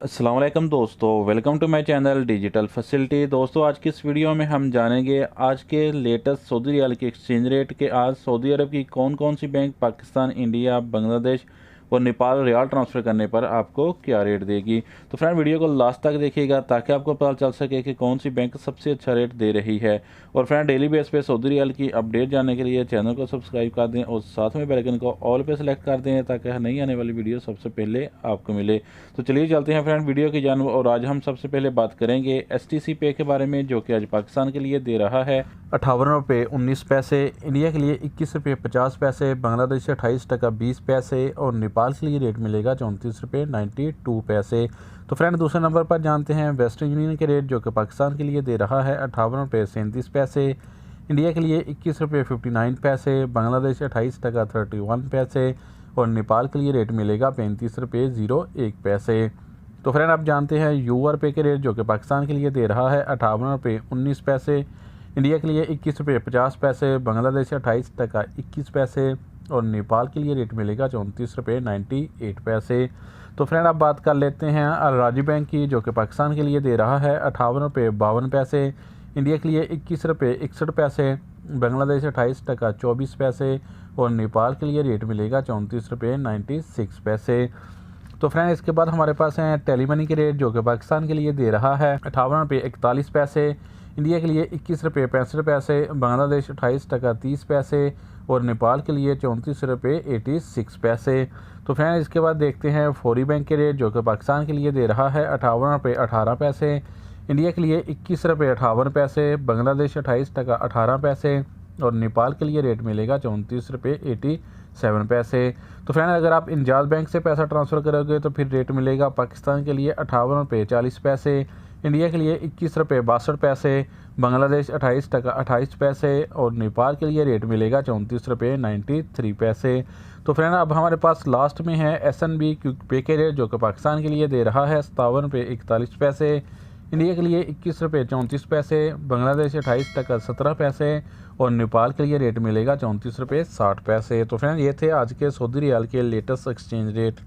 अस्सलाम वालेकुम दोस्तों, welcome to my channel digital facility. दोस्तों, आज की इस वीडियो में हम जानेंगे आज के लेटेस्ट सऊदी रियाल के एक्सचेंज रेट के। आज सऊदी अरब की कौन कौन सी बैंक पाकिस्तान, इंडिया, बांग्लादेश और नेपाल रियाल ट्रांसफ़र करने पर आपको क्या रेट देगी। तो फ्रेंड, वीडियो को लास्ट तक देखिएगा ताकि आपको पता चल सके कि कौन सी बैंक सबसे अच्छा रेट दे रही है। और फ्रेंड, डेली बेस पे सऊदी रियाल की अपडेट जानने के लिए चैनल को सब्सक्राइब कर दें और साथ में बेल आइकन को ऑल पे सेलेक्ट कर दें ताकि नई आने वाली वीडियो सबसे पहले आपको मिले। तो चलिए चलते हैं फ्रेंड वीडियो की जानब। और आज हम सबसे पहले बात करेंगे STC पे के बारे में, जो कि आज पाकिस्तान के लिए दे रहा है 58 रुपये 19 पैसे, इंडिया के लिए 21 रुपये 50 पैसे, बांग्लादेश से 28 टका 20 पैसे और नेपाल के लिए रेट मिलेगा 34 रुपये 92 पैसे। तो फ्रेंड, दूसरे नंबर पर जानते हैं वेस्टर्न यूनियन के रेट, जो कि पाकिस्तान के लिए दे रहा है 58 रुपये 37 पैसे, इंडिया के लिए 21 रुपये 59 पैसे, बांग्लादेश 28 टका 31 पैसे और नेपाल के लिए रेट मिलेगा 35 रुपये 01 पैसे। तो फ्रेंड, आप जानते हैं UR पे के रेट, जो कि पाकिस्तान के लिए दे रहा है 58 रुपये 19 पैसे, इंडिया के लिए 21 रुपये 50 पैसे, बांग्लादेश 28 टका 21 पैसे और नेपाल के लिए रेट मिलेगा 34 रुपये 98 पैसे। तो फ्रेंड, आप बात कर लेते हैं अल राजी बैंक की, जो कि पाकिस्तान के लिए दे रहा है 58 रुपये 52 पैसे, इंडिया के लिए 21 रुपये 61 पैसे, बांग्लादेश 28 टका 24 पैसे और नेपाल के लिए रेट मिलेगा 34 रुपये 96 पैसे। तो फ्रेंड, इसके बाद हमारे पास हैं टेलीमनी के रेट, जो कि पाकिस्तान के लिए दे रहा है 58 रुपये 41 पैसे, इंडिया के लिए 21 रुपये 65 पैसे, बांग्लादेश 28 टका 30 पैसे और नेपाल के लिए 34 रुपये 86 पैसे। तो फ्रेंड, इसके बाद देखते हैं फौरी बैंक के रेट, जो कि पाकिस्तान के लिए दे रहा है 58 रुपये 18 पैसे, इंडिया के लिए 21 रुपये 58 पैसे, बांग्लादेश 28 टका 18 पैसे और नेपाल के लिए रेट मिलेगा 34 रुपये 87 पैसे। तो फ्रेंड, अगर आप इंजाज बैंक से पैसा ट्रांसफ़र करोगे तो फिर रेट मिलेगा पाकिस्तान के लिए 58 रुपये 40 पैसे, इंडिया के लिए 21 रुपये 62 पैसे, बांग्लादेश 28 टका 28 पैसे और नेपाल के लिए रेट मिलेगा 34 रुपये 93 पैसे। तो फ्रेंड, अब हमारे पास लास्ट में है SNB पे के रेट, जो कि पाकिस्तान के लिए दे रहा है 57 रुपये 41 पैसे, इंडिया के लिए 21 रुपये 34 पैसे, बांग्लादेश 28 टका 17 पैसे और नेपाल के लिए रेट मिलेगा 34 रुपये 60 पैसे। तो फ्रेंड, ये थे आज के सऊदी रियाल के लेटेस्ट एक्सचेंज रेट।